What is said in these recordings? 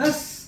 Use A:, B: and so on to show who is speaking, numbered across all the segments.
A: 10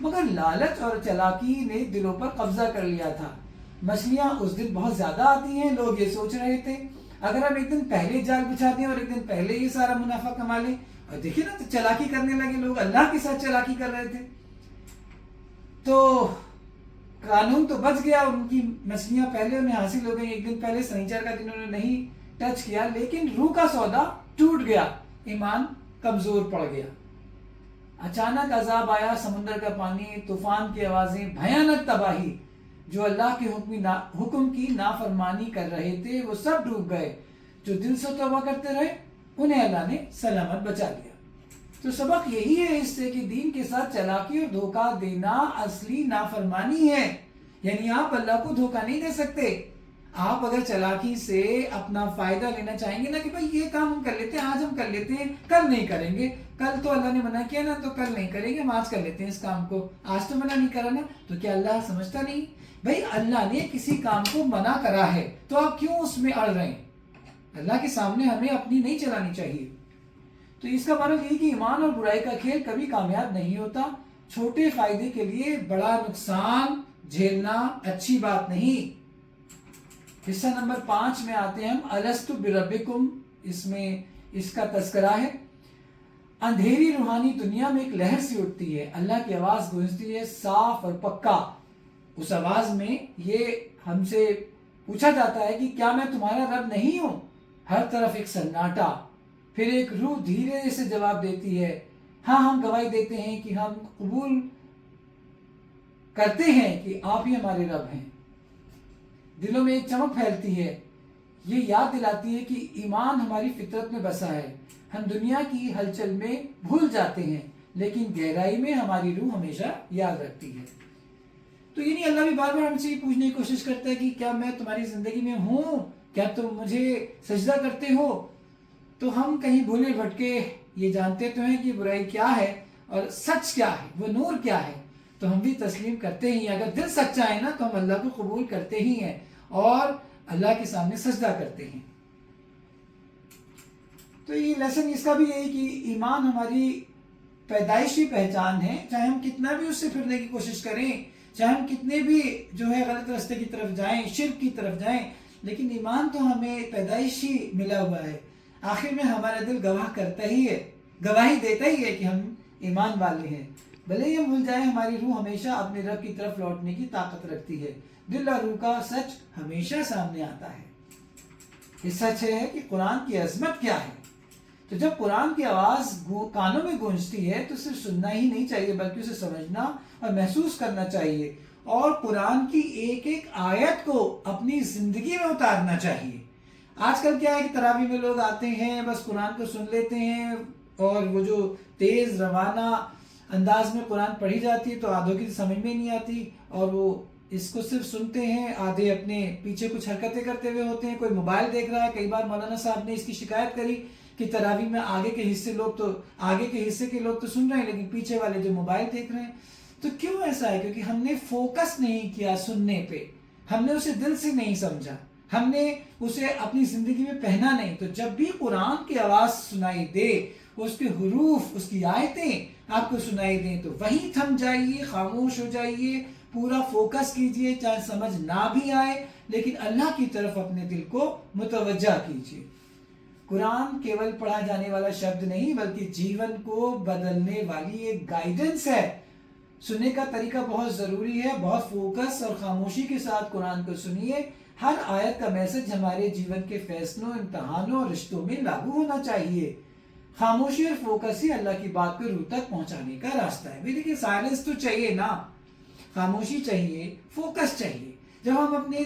A: مگر لالچ اور چلاکی نے دلوں پر قبضہ کر لیا تھا۔ مچھلیاں اس دن بہت زیادہ آتی ہیں، لوگ یہ سوچ رہے تھے اگر ہم ایک دن پہلے جال بچھا دیں اور ایک دن پہلے یہ سارا منافع کما لیں، اور دیکھیے نا، تو چلاکی کرنے لگے لوگ، اللہ کے ساتھ چلاکی کر رہے تھے۔ تو قانون تو بچ گیا، ان کی مچھلیاں پہلے انہیں حاصل ہو گئی، ایک دن پہلے سنیچر کا دن انہوں نے نہیں ٹچ کیا، لیکن روح کا سودا ٹوٹ گیا، ایمان کمزور پڑ گیا۔ اچانک عذاب آیا، سمندر کا پانی، طوفان کی آوازیں، بھیانک تباہی۔ جو اللہ کے حکم کی نافرمانی کر رہے تھے وہ سب ڈوب گئے، جو دل سے توبہ کرتے رہے انہیں اللہ نے سلامت بچا لیا۔ تو سبق یہی ہے اس سے کہ دین کے ساتھ چلاکی اور دھوکہ دینا اصلی نافرمانی ہے، یعنی آپ اللہ کو دھوکہ نہیں دے سکتے۔ آپ اگر چلاکی سے اپنا فائدہ لینا چاہیں گے نا کہ بھائی یہ کام ہم کر لیتے ہیں، آج ہم کر لیتے ہیں، کل نہیں کریں گے، کل تو اللہ نے منع کیا نا تو کل نہیں کریں گے، ہم آج کر لیتے ہیں اس کام کو، آج تو منع نہیں کرا نا، تو کیا اللہ سمجھتا نہیں؟ بھائی اللہ نے کسی کام کو منع کرا ہے تو آپ کیوں اس میں اڑ رہے ہیں؟ اللہ کے سامنے ہمیں اپنی نہیں چلانی چاہیے۔ تو اس کا مطلب یہ کہ ایمان اور برائی کا کھیل کبھی کامیاب نہیں ہوتا۔ چھوٹے فائدے کے لیے بڑا نقصان جھیلنا اچھی بات نہیں۔ حصہ نمبر 5 میں آتے ہیں ہم، الستو بربکم، اس میں اس کا تذکرہ ہے۔ اندھیری روحانی دنیا میں ایک لہر سی اٹھتی ہے، اللہ کی آواز گونجتی ہے صاف اور پکا۔ اس آواز میں یہ ہم سے پوچھا جاتا ہے کہ کیا میں تمہارا رب نہیں ہوں؟ ہر طرف ایک سناٹا، پھر ایک روح دھیرے سے جواب دیتی ہے، ہاں ہم گواہی دیتے ہیں کہ ہم قبول کرتے ہیں کہ آپ ہی ہمارے رب ہیں۔ دلوں میں ایک چمک پھیلتی ہے، یہ یاد دلاتی ہے کہ ایمان ہماری فطرت میں بسا ہے۔ ہم دنیا کی ہلچل میں بھول جاتے ہیں لیکن گہرائی میں ہماری روح ہمیشہ یاد رکھتی ہے۔ تو یعنی اللہ بھی بار بار ہم سے یہ پوچھنے کی کوشش کرتا ہے کہ کیا میں تمہاری زندگی میں ہوں؟ کیا تم مجھے سجدہ کرتے ہو؟ تو ہم کہیں بھولے بھٹکے یہ جانتے تو ہیں کہ برائی کیا ہے اور سچ کیا ہے، وہ نور کیا ہے، تو ہم بھی تسلیم کرتے ہی ہیں۔ اگر دل سچا ہے نا تو ہم اللہ کو قبول کرتے ہی ہیں اور اللہ کے سامنے سجدہ کرتے ہیں۔ تو یہ لیسن اس کا بھی یہی کہ ایمان ہماری پیدائشی پہچان ہے، چاہے ہم کتنا بھی اس سے پھرنے کی کوشش کریں، چاہے ہم کتنے بھی جو ہے غلط راستے کی طرف جائیں، شرک کی طرف جائیں، لیکن ایمان تو ہمیں پیدائشی ملا ہوا ہے۔ آخر میں ہمارا دل گواہ کرتا ہی ہے، گواہی دیتا ہی ہے کہ ہم ایمان والے ہیں۔ بھلے ہی ہم بھول جائیں، ہماری روح ہمیشہ اپنے رب کی طرف لوٹنے کی طاقت رکھتی ہے۔ دل اور روح کا سچ ہمیشہ سامنے آتا ہے۔ یہ سچ ہے کہ قرآن کی عظمت کیا ہے۔ تو جب قرآن کی آواز کانوں میں گونجتی ہے تو صرف سننا ہی نہیں چاہیے بلکہ اسے سمجھنا اور محسوس کرنا چاہیے، اور قرآن کی ایک ایک آیت کو اپنی زندگی میں اتارنا چاہیے۔ آج کل کیا ہے کہ تراویح میں لوگ آتے ہیں، بس قرآن کو سن لیتے ہیں، اور وہ جو تیز روانہ انداز میں قرآن پڑھی جاتی ہے تو آدھوں کی سمجھ میں نہیں آتی، اور وہ اس کو صرف سنتے ہیں، آدھے اپنے پیچھے کچھ حرکتیں کرتے ہوئے ہوتے ہیں، کوئی موبائل دیکھ رہا ہے۔ کئی بار مولانا صاحب نے اس کی شکایت کری کہ تراویح میں آگے کے حصے کے لوگ تو سن رہے ہیں لیکن پیچھے والے جو موبائل دیکھ رہے ہیں۔ تو کیوں ایسا ہے؟ کیونکہ ہم نے فوکس نہیں کیا سننے پہ، ہم نے اسے دل سے نہیں سمجھا، ہم نے اسے اپنی زندگی میں پہنا نہیں۔ تو جب بھی قرآن کی آواز سنائی دے، اس کے حروف، اس کی آیتیں آپ کو سنائی دیں تو وہیں تھم جائیے، خاموش ہو جائیے، پورا فوکس کیجئے، چاہے سمجھ نہ بھی آئے لیکن اللہ کی طرف اپنے دل کو متوجہ کیجئے۔ قرآن کیول پڑھا جانے والا شبد نہیں بلکہ جیون کو بدلنے والی ایک گائیڈنس ہے۔ سننے کا طریقہ بہت ضروری ہے، بہت فوکس اور خاموشی کے ساتھ قرآن کو سنیے۔ ہر آیت کا میسج ہمارے جیون کے فیصلوں، امتحانوں اور رشتوں میں لاگو ہونا چاہیے۔ خاموشی اور فوکس ہی اللہ کی بات کو روح تک پہنچانے کا راستہ ہے۔ دیکھیے سائلنس تو چاہیے نا، خاموشی چاہیے، فوکس چاہیے۔ جب ہم اپنے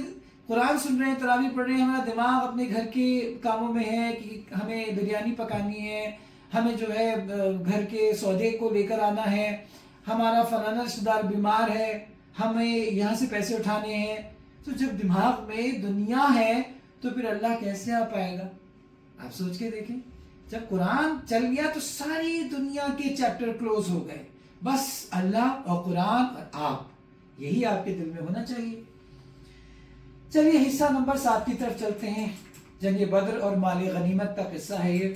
A: قرآن سن رہے ہیں، تراویح پڑھ رہے ہیں، ہمارا دماغ اپنے گھر کے کاموں میں ہے کہ ہمیں بریانی پکانی ہے، ہمیں جو ہے گھر کے سودے کو لے کر آنا ہے، ہمارا فلانا رشتہ دار بیمار ہے، ہمیں یہاں سے پیسے اٹھانے ہیں، تو جب دماغ میں دنیا ہے تو پھر اللہ کیسے آ پائے گا؟ آپ سوچ کے دیکھیں، جب قرآن چل گیا تو ساری دنیا کے چیپٹر کلوز ہو گئے، بس اللہ اور قرآن اور آپ، یہی آپ کے دل میں ہونا چاہیے۔ چلیے حصہ نمبر 7 کی طرف چلتے ہیں۔ جنگ بدر اور مال غنیمت کا قصہ ہے یہ۔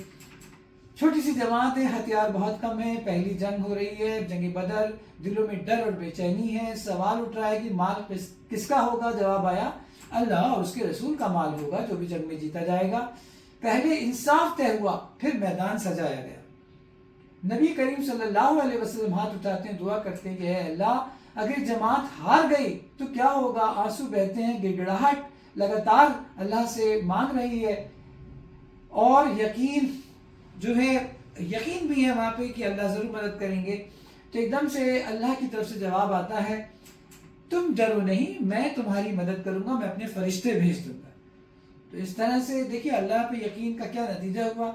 A: چھوٹی سی جماعت ہے، ہتھیار بہت کم ہے، پہلی جنگ ہو رہی ہے، جنگ بدر، دلوں میں ڈر اور بے چینی ہے، سوال اٹھ رہا ہے کہ مال کس کا ہوگا؟ جواب آیا اللہ اور اس کے رسول کا مال ہوگا جو بھی جنگ میں جیتا جائے گا۔ پہلے انصاف طے ہوا، پھر میدان سجایا گیا۔ نبی کریم صلی اللہ علیہ وسلم ہاتھ اٹھاتے ہیں، دعا کرتے ہیں کہ اے اللہ اگر جماعت ہار گئی تو کیا ہوگا؟ آنسو بہتے ہیں، گڑگڑاہٹ لگاتار اللہ سے مانگ رہی ہے، اور یقین جو ہے، یقین بھی ہے وہاں پہ کہ اللہ ضرور مدد کریں گے۔ تو ایک دم سے اللہ کی طرف سے جواب آتا ہے تم ڈرو نہیں، میں تمہاری مدد کروں گا، میں اپنے فرشتے بھیج دوں گا۔ تو اس طرح سے دیکھیے اللہ پہ یقین کا کیا نتیجہ ہوا۔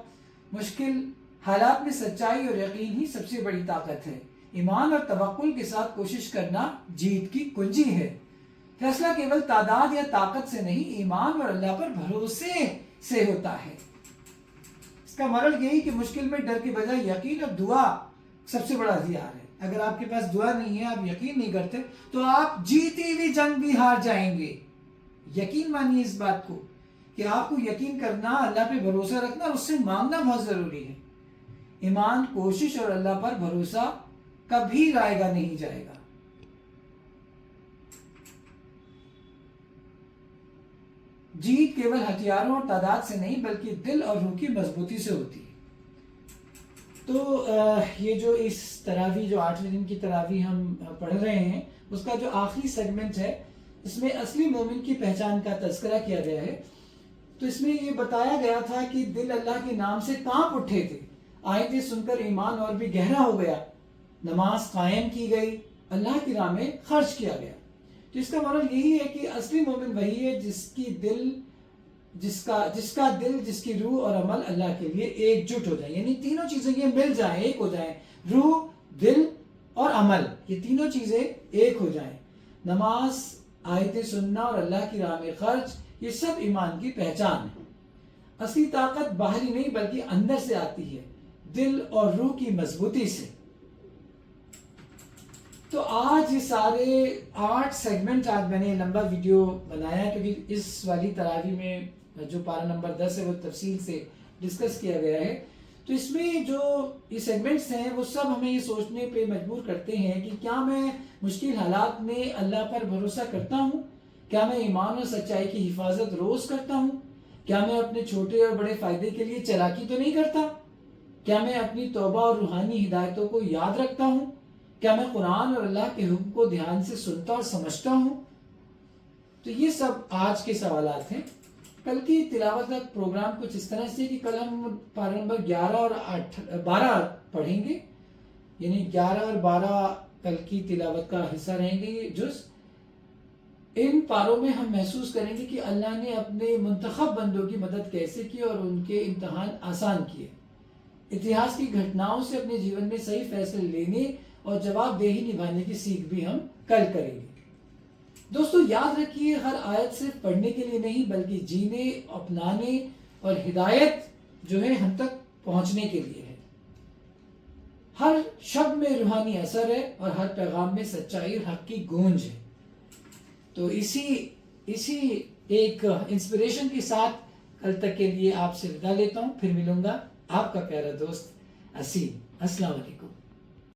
A: مشکل حالات میں سچائی اور یقین ہی سب سے بڑی طاقت ہے۔ ایمان اور توکل کے ساتھ کوشش کرنا جیت کی کنجی ہے۔ فیصلہ کیول تعداد یا طاقت سے نہیں، ایمان اور اللہ پر بھروسے سے ہوتا ہے۔ اس کا مرل یہی کہ مشکل میں ڈر کے بجائے یقین اور دعا سب سے بڑا ہتھیار ہے۔ اگر آپ کے پاس دعا نہیں ہے، آپ یقین نہیں کرتے، تو آپ جیتی ہوئی جنگ بھی ہار جائیں گے۔ یقین مانیے اس بات کو کہ آپ کو یقین کرنا، اللہ پہ بھروسہ رکھنا اور اس سے مانگنا بہت ضروری ہے۔ ایمان، کوشش اور اللہ پر بھروسہ کبھی رائے گا نہیں جائے گا۔ جیت کیول ہتھیاروں اور تعداد سے نہیں بلکہ دل اور روح کی مضبوطی سے ہوتی ہے۔ تو یہ جو اس تراویح، جو 8ویں دن کی تراویح ہم پڑھ رہے ہیں، اس کا جو آخری سیگمنٹ ہے، اس میں اصلی مومن کی پہچان کا تذکرہ کیا گیا ہے۔ تو اس میں یہ بتایا گیا تھا کہ دل اللہ کے نام سے کانپ اٹھے تھے، آیتیں سن کر ایمان اور بھی گہرا ہو گیا، نماز قائم کی گئی، اللہ کی راہ میں خرچ کیا گیا۔ تو اس کا مطلب یہی ہے کہ اصلی مومن وہی ہے جس کا دل، جس کی روح اور عمل اللہ کے لیے ایک جٹ ہو جائے، یعنی تینوں چیزیں یہ مل جائیں، ایک ہو جائیں، روح، دل اور عمل، یہ تینوں چیزیں ایک ہو جائیں۔ نماز، آیتیں سننا اور اللہ کی راہ میں خرچ، یہ سب ایمان کی پہچان ہے۔ اصلی طاقت باہری نہیں بلکہ اندر سے آتی ہے، دل اور روح کی مضبوطی سے۔ تو آج یہ سارے 8 سیگمنٹ، آج میں نے لمبا ویڈیو بنایا کیونکہ اس والی تراویح میں جو پارہ نمبر 10 ہے وہ تفصیل سے ڈسکس کیا گیا ہے۔ تو اس میں جو یہ سیگمنٹس ہیں وہ سب ہمیں یہ سوچنے پہ مجبور کرتے ہیں کہ کیا میں مشکل حالات میں اللہ پر بھروسہ کرتا ہوں؟ کیا میں ایمان اور سچائی کی حفاظت روز کرتا ہوں؟ کیا میں اپنے چھوٹے اور بڑے فائدے کے لیے چالاکی تو نہیں کرتا؟ کیا میں اپنی توبہ اور روحانی ہدایتوں کو یاد رکھتا ہوں؟ کیا میں قرآن اور اللہ کے حکم کو دھیان سے سنتا اور سمجھتا ہوں؟ تو یہ سب آج کے سوالات ہیں۔ کل کی تلاوت کا پروگرام کچھ اس طرح سے کہ کل ہم پارہ نمبر 11 اور 12 پڑھیں گے، یعنی 11 اور 12 کل کی تلاوت کا حصہ رہیں گے یہ جز۔ ان پاروں میں ہم محسوس کریں گے کہ اللہ نے اپنے منتخب بندوں کی مدد کیسے کی اور ان کے امتحان آسان کیے۔ اتہاس کی گھٹناؤں سے اپنے جیون میں صحیح فیصلے لینے اور جواب دہی نبھانے کی سیکھ بھی ہم کل کریں گے۔ دوستو یاد رکھیے، ہر آیت صرف پڑھنے کے لیے نہیں بلکہ جینے، اپنانے اور ہدایت جو ہے ہم تک پہنچنے کے لیے ہے۔ ہر شبد میں روحانی اثر ہے اور ہر پیغام میں سچائی اور حق کی گونج ہے۔ تو اسی ایک انسپریشن کے ساتھ کل تک کے لیے آپ سے ودا لیتا ہوں، پھر ملوں گا، آپ کا پیارا دوست اسیم۔ السلام علیکم۔